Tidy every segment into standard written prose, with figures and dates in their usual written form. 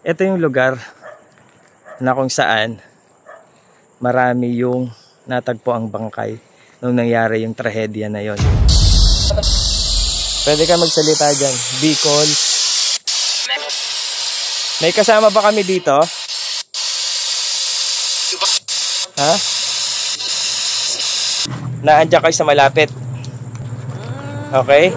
Ito yung lugar na kung saan marami yung natagpo ang bangkay nung nangyari yung trahedya na yon. Pwede ka magsalita dyan. Bicol. May kasama ba kami dito? Ha? Naandyan kayo sa malapit. Okay?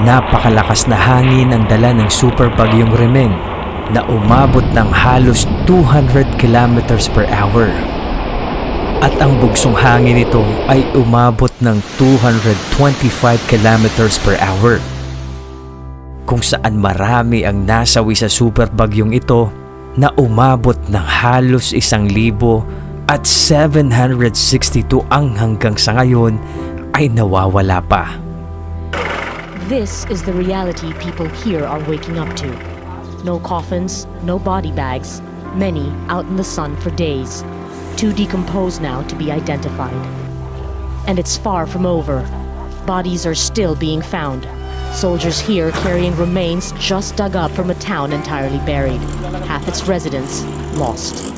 Napakalakas na hangin ang dala ng super bagyong Remeng na umabot ng halos 200 kilometers per hour. At ang bugsong hangin nito ay umabot ng 225 kilometers per hour. Kung saan marami ang nasawi sa super bagyong ito na umabot ng halos 1,000 at 762 ang hanggang sa ngayon ay nawawala pa. This is the reality people here are waking up to. No coffins, no body bags, many out in the sun for days, too decomposed now to be identified. And it's far from over. Bodies are still being found. Soldiers here carrying remains just dug up from a town entirely buried. Half its residents lost.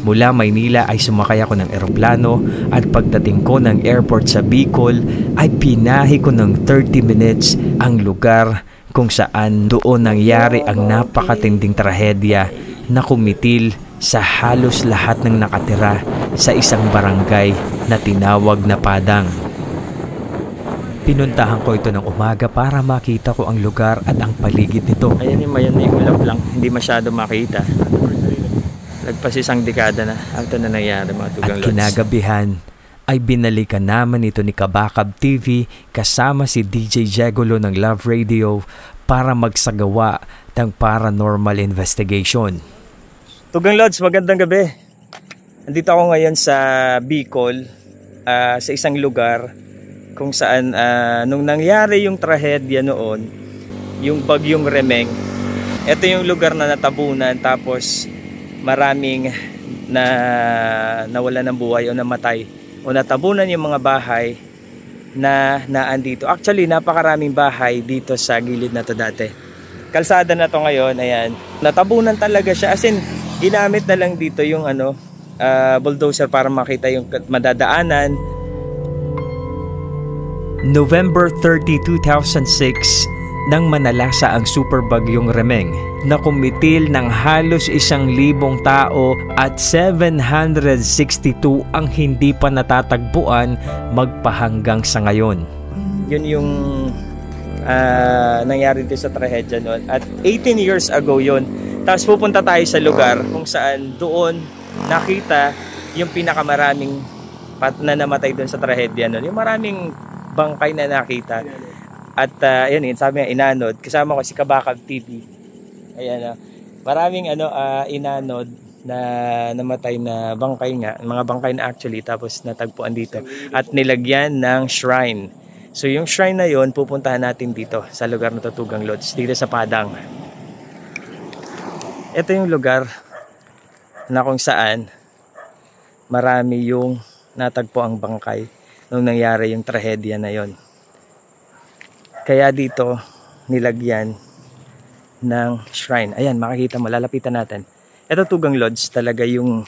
Mula Maynila ay sumakay ako ng eroplano at pagdating ko ng airport sa Bicol ay binahe ko ng 30 minutes ang lugar kung saan doon nangyari ang napakatinding trahedya na kumitil sa halos lahat ng nakatira sa isang barangay na tinawag na Padang. Pinuntahan ko ito ng umaga para makita ko ang lugar at ang paligid nito. Ayan yung may ulap lang, hindi masyado makita. Lagpas isang dekada na ito na nangyari mga Tugang Lods. At kinagabihan ay binalikan naman ito ni Kabakab TV kasama si DJ Jegolo ng Love Radio para magsagawa ng paranormal investigation. Tugang Lods, magandang gabi. Andito ako ngayon sa Bicol, sa isang lugar kung saan nung nangyari yung trahedya noon, yung bagyong Remeng, ito yung lugar na natabunan tapos maraming nawala ng buhay o namatay o natabunan yung mga bahay na naandito. Actually, napakaraming bahay dito sa gilid na to dati. Kalsada na to ngayon, ayan. Natabunan talaga siya. As in, ginamit na lang dito yung bulldozer para makita yung madadaanan. November 30, 2006, nang manalasa ang super bagyong Remeng na kumitil ng halos 1,000 tao at 762 ang hindi pa natatagpuan magpahanggang sa ngayon. Yun yung nangyari din sa trahedya noon at 18 years ago yun. Tapos pupunta tayo sa lugar kung saan doon nakita yung pinakamaraming na namatay doon sa trahedya noon. Yung maraming bangkay na nakita. At yun, sabi nga inanod, kasama ko si Kabakab TV. Ayan, maraming inanod na namatay na bangkay nga, mga bangkay na actually, tapos natagpuan dito at nilagyan ng shrine. So yung shrine na yon pupuntahan natin dito sa lugar na Tugang Lods, dito sa Padang. Ito yung lugar na kung saan marami yung natagpo ang bangkay nung nangyari yung trahedya na yon. Kaya dito nilagyan ng shrine. Ayan, makikita mo, lalapitan natin. Ito Tugang Lods, talaga yung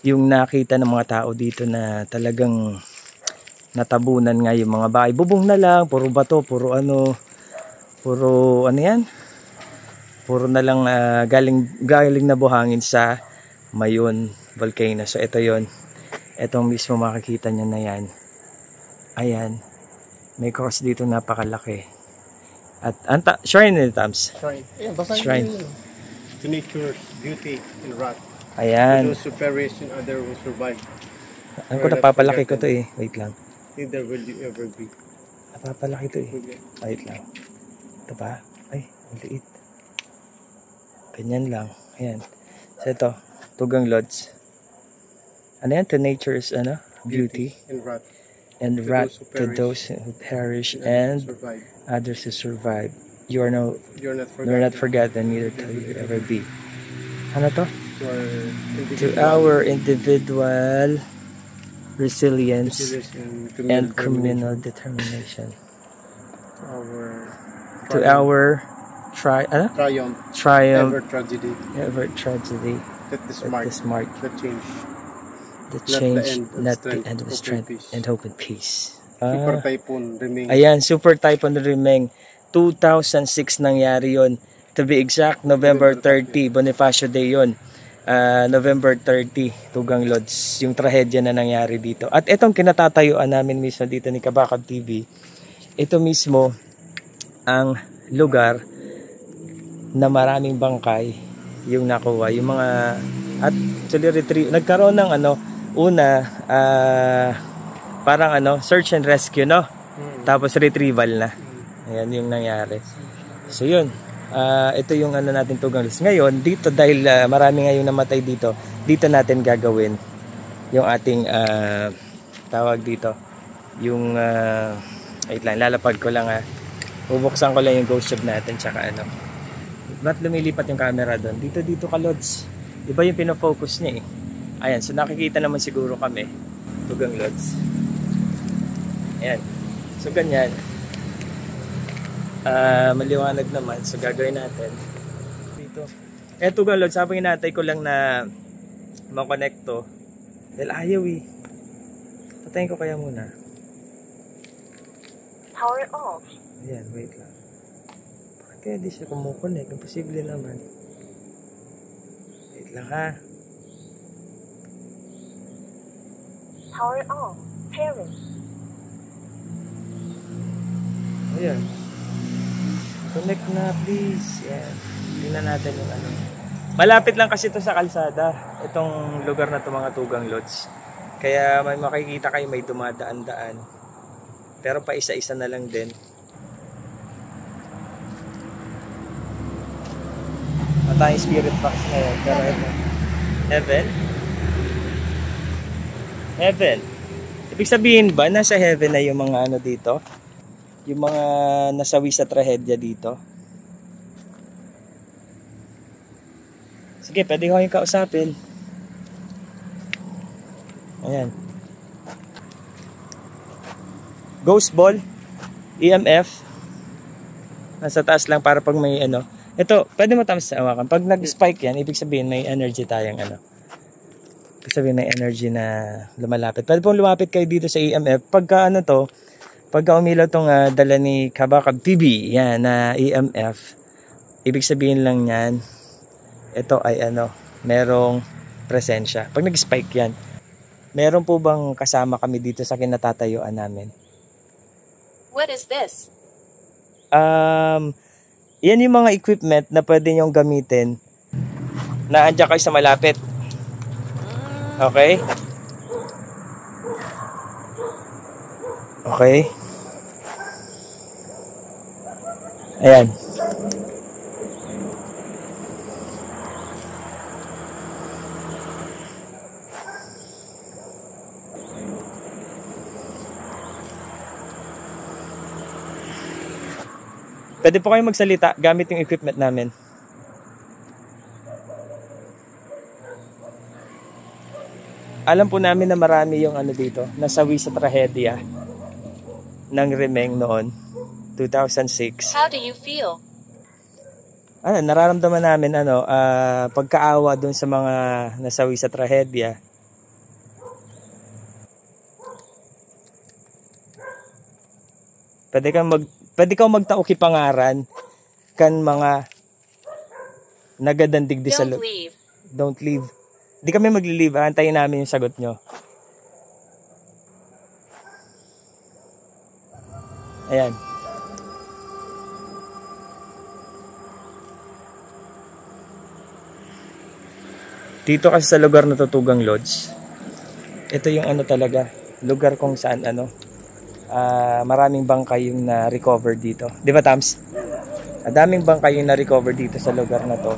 nakita ng mga tao dito na talagang natabunan nga yung mga bahay. Bubong na lang, puro bato, puro ano yan? Puro na lang galing na buhangin sa Mayon Volcano. So ito yon. Itong mismo makikita nyo na yan. Ayan. May cross dito napakalaki. At shrine nito, Tams. Shrine. Ayan, basahin Shrine. yun. To nature's beauty and wrath. Ayan. To those who perish and others who survive. Ang ko napapalaki ko to eh. Wait lang. Neither will you ever be. Napapalaki to eh. Wait lang. Ito ba? Ay, ang liit. Ganyan lang. Ayan. So ito, Tugang Lods. Ano yan? To nature's beauty and wrath. And wrath to those who perish and others who survive. You're not forgotten, neither will you ever be. Ano to? To our individual resilience, and criminal criminal determination. Our To our triumph, triumph, ever tragedy, ever tragedy, that this at mark, this mark, the change, the not the change, end of not the strength, end of hope and strength, peace. and hope and peace. Super Ah, Typhoon remains. ayan, Super Typhoon Rimeng, 2006 nangyari yon. To be exact, November 30, Bonifacio Day yon. November 30, Tugang Lods, yung trahedya na nangyari dito. At itong kinatatayuan namin mismo dito ni Kabakab TV, ito mismo ang lugar na maraming bangkay yung nakuha. Yung mga, at actually retrieve, nagkaroon ng parang search and rescue, no? Tapos retrieval na. Ayan yung nangyari. So yun, ito yung natin Tugang Lods. Ngayon, dito dahil marami ngayong namatay dito, dito natin gagawin yung ating tawag dito. Yung, wait lang, lalapag ko lang bubuksan ko lang yung ghost tube natin tsaka ba't lumilipat yung camera doon? Dito ka Lods. Iba yung pinofocus niya eh. Ayan, so nakikita naman siguro kami Tugang Lods. Ayan. So ganyan. Maliwanag naman. So gagawin natin dito. Tugang Lods, habang inatay ko lang na makonekto. Dahil ayaw eh. Patayin ko kaya muna. Power off. Ayan, wait lang. Bakit kaya di siya kumukonek? Imposible naman. Wait lang ha. Power on. Pairing. Ayan. Connect na please. Ayan. Tingnan natin yung Malapit lang kasi ito sa kalsada. Itong lugar na ito mga Tugang Lods. Kaya may makikita kayo may dumadaan-daan. Pero pa isa-isa na lang din. Matayang spirit box na yun. Pero ito. Heaven? Heaven. Ibig sabihin ba nasa heaven na yung mga dito? Yung mga nasawi sa trahedya dito? Sige, pwede ko kayong kausapin. Ayan. Ghost ball, EMF. Nasa taas lang para pag may Ito, pwede mo tamas sa awakan. Pag nag-spike yan, ibig sabihin may energy tayong Ibig sabihin may energy na lumalapit. Pwede pong lumapit kayo dito sa EMF. Pagka pagka umilaw tong dala ni Kabakab TV, yan na EMF. Ibig sabihin lang yan, ito ay merong presensya. Pag nag-spike yan, meron po bang kasama kami dito sa kinatatayuan namin? What is this? Yan yung mga equipment na pwede nyong gamitin na andyan kayo sa malapit. Okay? Okay? Ayan. Pwede po kayo magsalita gamit yung equipment namin. Alam po namin na marami yung dito, nasawi sa trahedya ng Rimeng noon, 2006. How do you feel? Nararamdaman namin pagkaawa dun sa mga nasawi sa trahedya. Pwede kang magtauki pangaran kan mga nagadandig di sa Don't leave. Don't leave. Di kami magli-leave. Antayin namin yung sagot nyo. Ayan. Dito kasi sa lugar na Tugang Lodge, ito yung talaga, lugar kung saan maraming bangkay yung na-recover dito. Di ba, Tams? Daming bangkay yung na-recover dito sa lugar na to.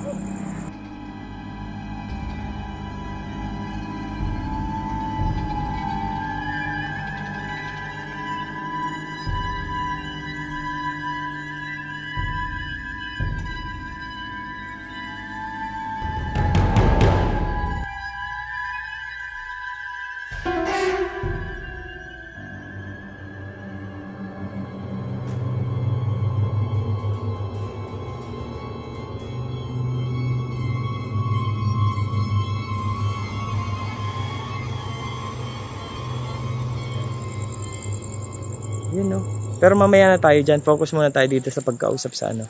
Yun no. Pero mamaya na tayo dyan. Focus muna tayo dito sa pagkausap sa ano.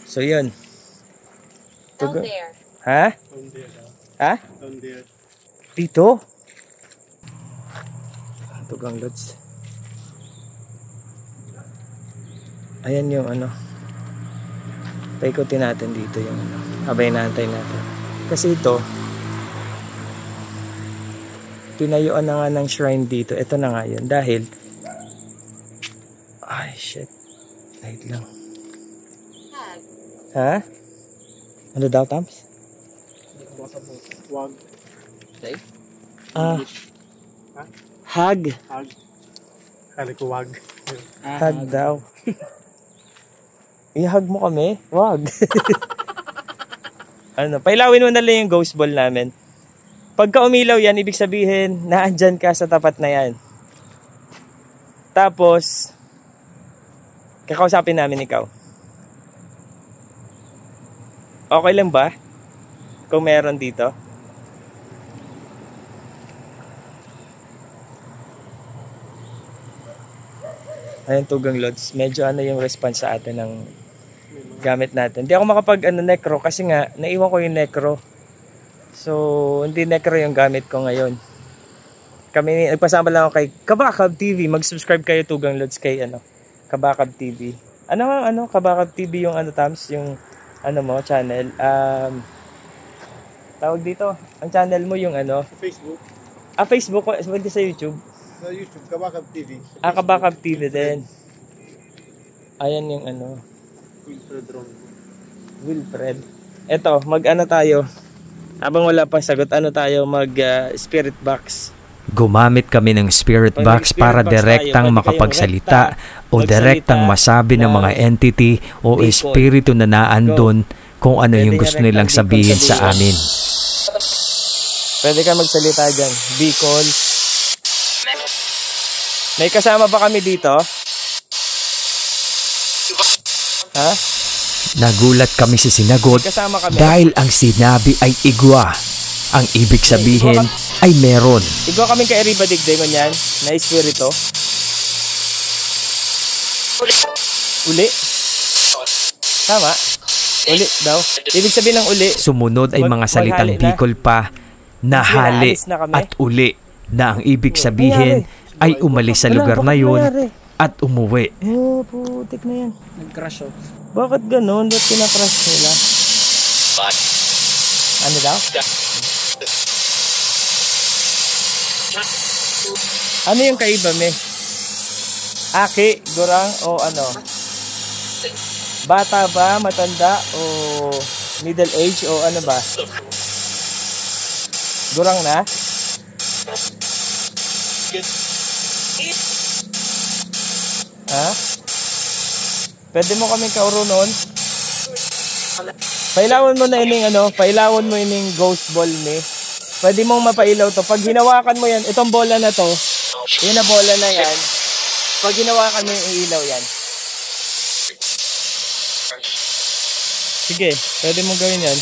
So yun. Down there. Ha? Down there. Ha? Down there. Dito? Tugang Lods. Ayan yung ano. Paikutin natin dito yung ano. Abay natin natin. Kasi ito, tinayuan na nga ng shrine dito. Ito na nga yun. Dahil, ay shit. Light lang. Hag. Ha? Ano daw, Tams? Wag. Ah. Ha? Hag. Hag. Kali ko wag. Hag daw. I-hug mo kami? Wag. Ano, pailawin mo na lang yung ghost ball namin. Pagka umilaw yan, ibig sabihin, naandyan ka sa tapat na yan. Tapos, kakausapin namin ikaw. Okay lang ba? Kung meron dito? Ayun, Tugang Lods. Medyo ano yung response sa atin ng gamit natin. Hindi ako necro kasi nga, naiwan ko yung necro. So, hindi necro yung gamit ko ngayon. Kami, nagpasama lang ako kay Kabakab TV. Mag-subscribe kayo, Tugang Lods, kay Kabakab TV. Kabakab TV yung Tams, yung channel. Tawag dito, ang channel mo yung Facebook. Facebook, hindi sa YouTube. Sa YouTube, Kabakab TV. Kabakab TV din. Ayan yung Wilfred Ron. Wilfred. Eto, tayo. Habang wala pang sagot, tayo spirit box. Gumamit kami ng spirit Pag box spirit para box direktang tayo, makapagsalita pwede o direktang masabi ng mga entity o Bicol. espiritu na naandun kung ano yung Pwede gusto nga nilang rectang sabihin Bicol sa sabihin. amin. Pwede ka magsalita dyan. Bicol. May kasama ba kami dito? Ha? Nagulat kami sa sinagot May kasama kami? dahil ang sinabi ay igwa. Ang ibig sabihin ay meron. Ikaw kaming ka-Eriba Digdingon yan, na espiritu. Uli? Tama? Uli daw. Ibig sabihin ng uli, Sumunod ay mga salitang maghali na. Bicol pa na hali Alis na kami. at uli na ang ibig sabihin ay umalis sa lugar na yun at umuwi. Oh, putik na yan. Nag-crash oh. Bakit ganun? Ba't kinakrush nila? Ano daw? Ano yung kaiba, me? Aki, gurang, o ano? Bata ba? Matanda? O middle age? O ano ba? Gurang na? Ha? Pwede mo kaming kaurunon? Pailawan mo na ining pailawan mo ining ghost ball ni. Pwede mong mapailaw to. Pag hinawakan mo yan, itong bola na to, yun na bola na yan. Pag hinawakan mo yung ilaw yan. Sige, pwede mong gawin yan.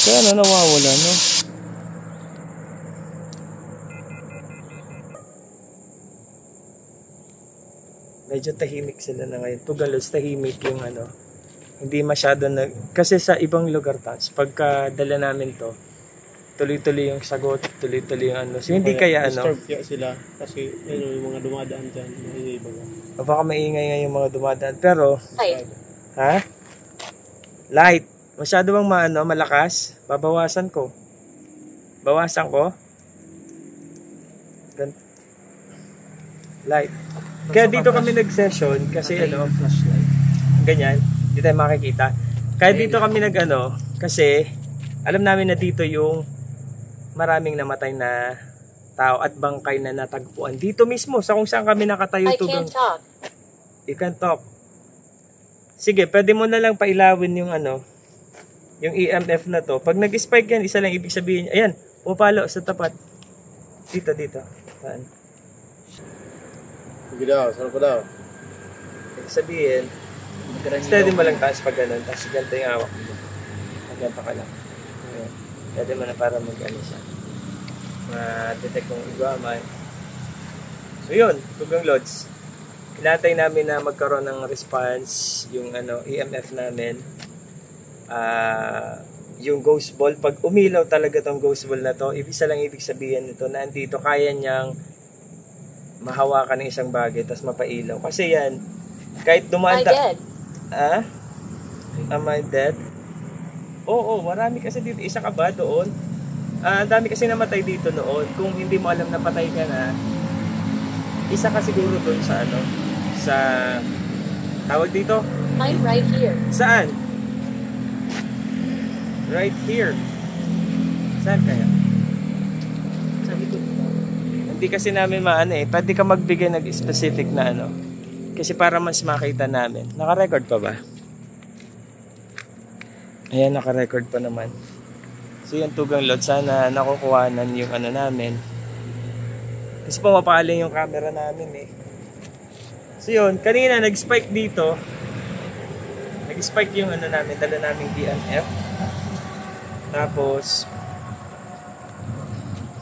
Kaya nawawala, no? Medyo tahimik sila na ngayon. Tugalos, tahimik yung Hindi masyado kasi sa ibang lugar pagka dala namin to, tuloy-tuloy yung sagot, tuloy-tuloy yung So, hindi kaya Disturb kaya sila kasi yung mga dumadaan dyan. Baka maingay nga yung mga dumadaan. Pero, Light. ha? Light. Masyado bang malakas? Babawasan ko. Bawasan ko. Light. Kaya dito kami nag-session kasi flashlight. ganyan. Hindi tayo makikita. Kaya dito kami kasi alam namin na dito yung maraming namatay na tao at bangkay na natagpuan. Dito mismo sa kung saan kami nakatayo. I can't talk. You can talk. Sige, pwede mo na lang pailawin yung yung EMF na to, pag nag-spike yan, isa lang ibig sabihin, ayan, pumapalo sa tapat. Dito. Saan? Sige daw, sarap daw. Ibig sabihin, steady mo lang taas pag ganun, tapos ganito yung hawak mo. Ganito ka lang. Ayan. Pwede mo na para mag-ano siya. Ma-detect kung iguamay. So yun, Tugang Lods. Inatay namin na magkaroon ng response yung EMF namin. Yung ghost ball, pag umilaw talaga tong ghost ball na to, ibig sabihin nito na andito, kaya niyang mahawakan ng isang bagay tapos mapailaw. Kasi yan, kahit dumaan Am I dead? Am I dead? Oo, marami kasi dito. Isa ka ba doon? Ang dami kasi namatay dito noon. Kung hindi mo alam na patay ka na, isa ka siguro doon sa sa tawag dito. I'm right here. Saan? Right here. Saan kaya? Sa likod. Hindi kasi namin pwede ka magbigay ng specific na kasi para mas makita namin. Naka-record pa ba? Ayan, naka-record pa naman. So yung Tugang Lods, sana nakukuhanan yung namin. Kasi pumapaling yung camera namin So yun, kanina nag-spike dito. Nag-spike yung namin, dala namin EMF. Tapos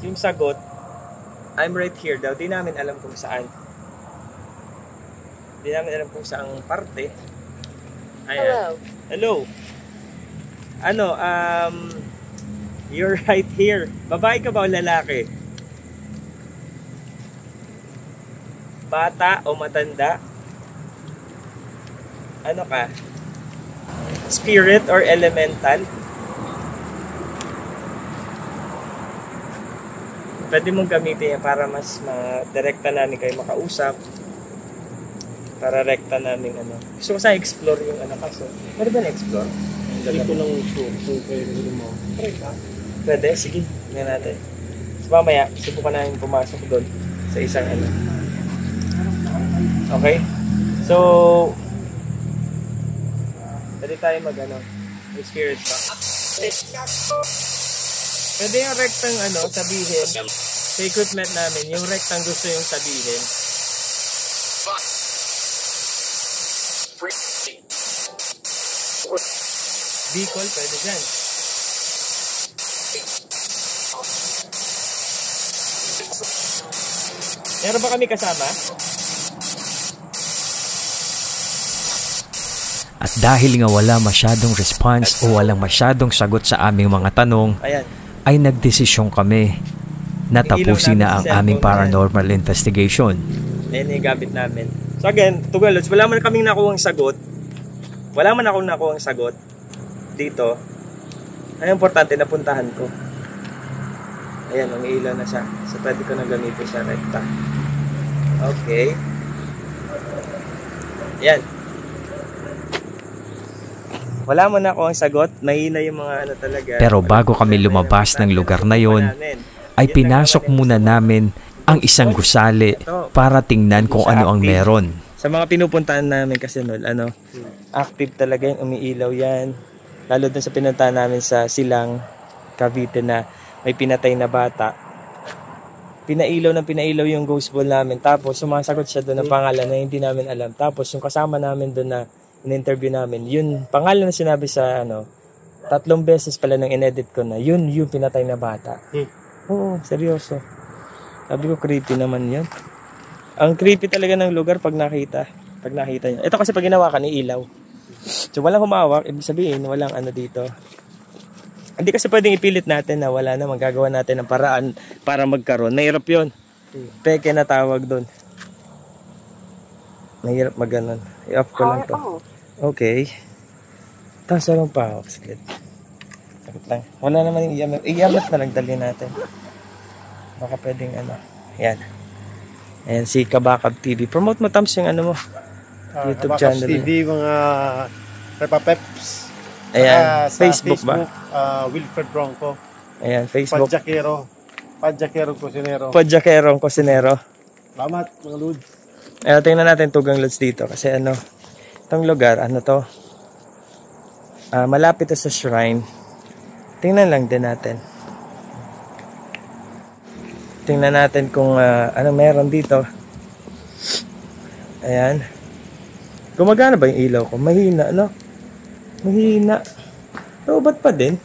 yung sagot, I'm right here daw. Di namin alam kung saan. Di namin alam kung saang parte. Ayan. Hello. Hello. You're right here. Babae ka ba o lalaki? Bata o matanda? Ano ka? Spirit or elemental? Pwede mong gamitin yan para mas ma-direkta namin kayo makausap. Para rekta namin Gusto ko sana explore yung kaso. Pwede ba na-explore? Hindi ko lang sure kung kayo gusto mo. Pwede? Sige. Tingnan natin. So mamaya, subukan namin pumasok doon sa isang Okay? So, pwede tayo spirit box. Pwede yung rectang sabihin sa equipment namin, yung rectang gusto yung sabihin. Bicol, pwede dyan. Meron ba kami kasama? At dahil nga wala masyadong response o walang masyadong sagot sa aming mga tanong, Ayan. ay nagdesisyon kami na tapusin na ang aming paranormal investigation. Ayan yung gamit namin. So again, Tugang Lods, wala man kaming nakuhang sagot. Wala man akong nakuhang sagot dito. Ang importante, napuntahan ko. Ayan, umiilaw na siya. So pwede ko na gamitin siya rekta. Okay. Ayan. Wala mo na ako ang sagot. Mahina yung mga talaga. Pero bago kami lumabas ng lugar na yon, ay pinasok muna namin ang isang gusali para tingnan kung ano ang meron. Sa mga pinupuntahan namin kasi active talaga yung umiilaw yan. Lalo dun sa pinuntahan namin sa Silang, Cavite na may pinatay na bata. Pinailaw yung ghost ball namin. Tapos sumasagot siya doon ng pangalan na hindi namin alam. Tapos yung kasama namin doon na in-interview namin, yun, pangalan na sinabi sa 3 beses pala nang inedit ko na, yun yung pinatay na bata. Oo, seryoso. Sabi ko, creepy naman yun. Ang creepy talaga ng lugar pag nakita niya. Ito kasi pag ginawa ka ni ilaw. So walang humawak, ibig sabihin, walang dito. Hindi kasi pwedeng ipilit natin na wala na, magagawa natin ng paraan para magkaroon. Mahirap yun. Peke na tawag doon. Mahirap maganon. I-off ko lang to. Okay. Tapos walang pa ako. Saglit. Saglit lang. Wala naman yung EMF. EMF na lang dali natin. Baka pwedeng Ayan. Ayan si Kabakab TV. Promote mo Tams yung mo. YouTube channel. Kabakab TV, mga Repapeps. Ayan. Facebook ba? Wilfred Bronco. Ayan. Facebook. Padjakero Cosinero. Padjakerong Cosinero. Salamat mga Lods. Tingnan natin Tugang Lods dito. Kasi itong lugar, to? malapit to sa shrine. Tingnan lang din natin. Tingnan natin kung ano meron dito. Ayan. Gumagana ba yung ilaw ko? Mahina, no? Mahina. So, ba't pa din?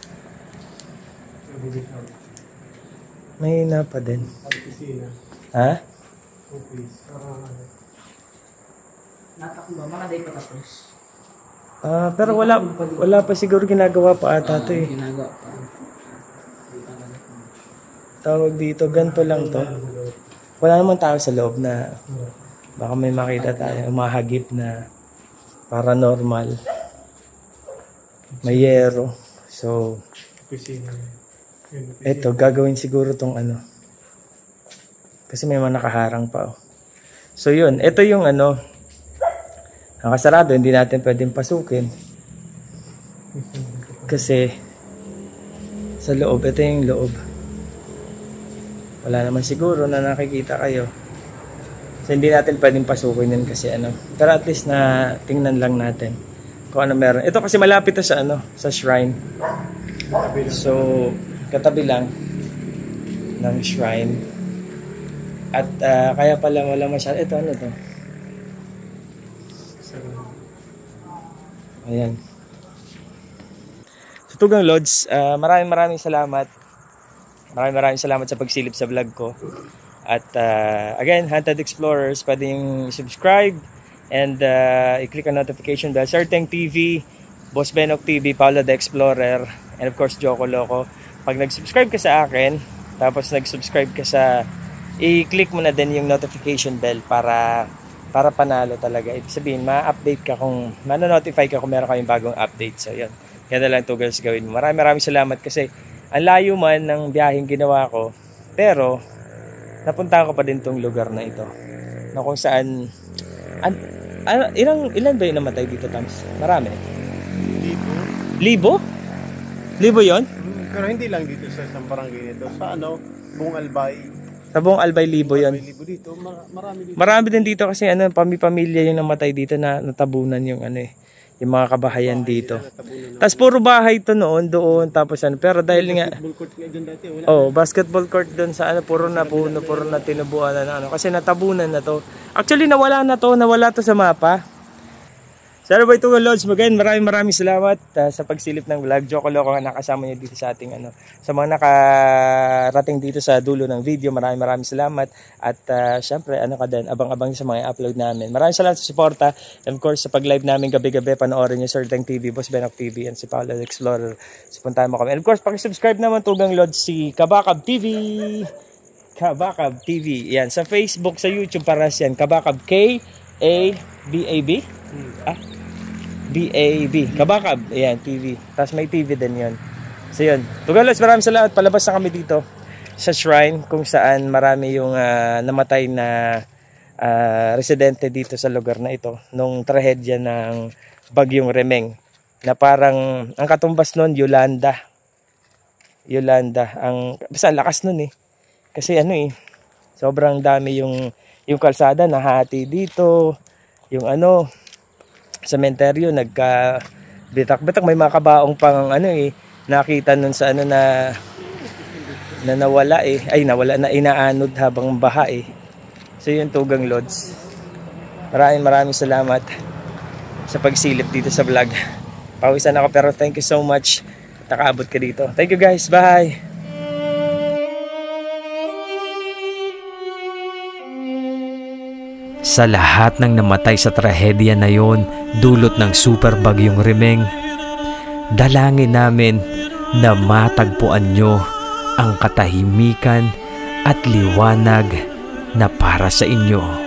Mahina pa din. Ha? Natakbo, mga day pa tapos. Pero wala pa siguro ginagawa pa ata to eh. Ginagawa pa. Tawag dito, ganito lang to. Wala namang tao sa loob na baka may makita tayo, umahagip na paranormal. May yero. So, eto, gagawin siguro tong ano. Kasi may mga nakaharang pa. Oh. So yun, ito yung ano, nakasarado, hindi natin pwedeng pasukin. Kasi sa loob, ito yung loob. Wala naman siguro na nakikita kayo. So hindi natin pwedeng pasukin yun kasi ano. Pero at least na tingnan lang natin kung ano meron. Ito kasi malapit to sa ano, sa shrine. So katabi lang ng shrine. At kaya pala wala masyado. Ito ano to? Ayan. So Tugang Lods, maraming salamat. Maraming salamat sa pagsilip sa vlog ko. At again, Haunted Explorers, pwede yung subscribe and i-click ang notification bell. Certain TV, Boss Benok TV, Paolo the Explorer, and of course, Joko Loco. Pag nag-subscribe ka sa akin, tapos nag-subscribe ka sa, i-click mo na din yung notification bell para panalo talaga. Ibig sabihin, ma-update ka kung, ma-notify ka kung meron kayong bagong update. So, yun. Yan na lang, Tugals, gawin mo. Maraming salamat kasi ang layo man ng biyaheng ginawa ko, pero napunta ko pa din tong lugar na ito. Na kung saan ilan ba yung namatay dito, Tams? Marami. Libo? Libo yon? Pero hindi lang dito sa isang barangay nito. Sa ano, Buong Albay. Sa Buong Albay, libo yon. Libo dito. Marami dito. Marami din dito kasi ano, pamilya yung namatay dito na natabunan yung ano eh. Yung mga kabahayan dito. Tapos puro bahay to noon doon tapos ano, pero dahil nga Basketball court nga dyan dati. Wala. oh, basketball court doon sa ano, puro na puno, puro na tinubuan na ano kasi natabunan na to. Actually nawala to sa mapa. So ano ba ito, Lods? Again, maraming salamat sa pagsilip ng vlog. Joko Loco nga nakasama niyo dito sa ating ano. Sa mga nakarating dito sa dulo ng video, maraming salamat. At syempre, ano ka din, abang-abang sa mga upload namin. Maraming salamat sa suporta. And of course, sa pag-live namin gabi-gabi, panoorin niyo Certain TV, Boss Benok TV, and si Paolo the Explorer. So puntahan mo kami. And of course, paki-subscribe naman, Tugang Lods, si Kabakab TV. Kabakab TV. Yan, sa Facebook, sa YouTube, paras yan. Kabakab, K-A-B-A-B? B-A-B. Kabakab. Ayan, TV. Tapos may TV din yun. So yun. Tugalos, maraming salamat. Palabas na kami dito sa shrine kung saan marami yung namatay na residente dito sa lugar na ito nung trahedya ng Bagyong Remeng. Na parang, ang katumbas nun, Yolanda. Basta lakas nun eh. Kasi ano eh, sobrang dami yung kalsada nahati dito. Yung ano, sementeryo nagka-bitak-bitak, may mga kabaong pang ano eh, nakita nun sa ano na nawala eh, nawala na inaanod habang baha eh. So yun, Tugang Lods, maraming salamat sa pagsilip dito sa vlog. Pawisan ako pero thank you so much, nakaabot ka dito. Thank you guys, bye. Sa lahat ng namatay sa trahedya na yon, dulot ng super bagyong Remeng, dalangin namin na matagpuan nyo ang katahimikan at liwanag na para sa inyo.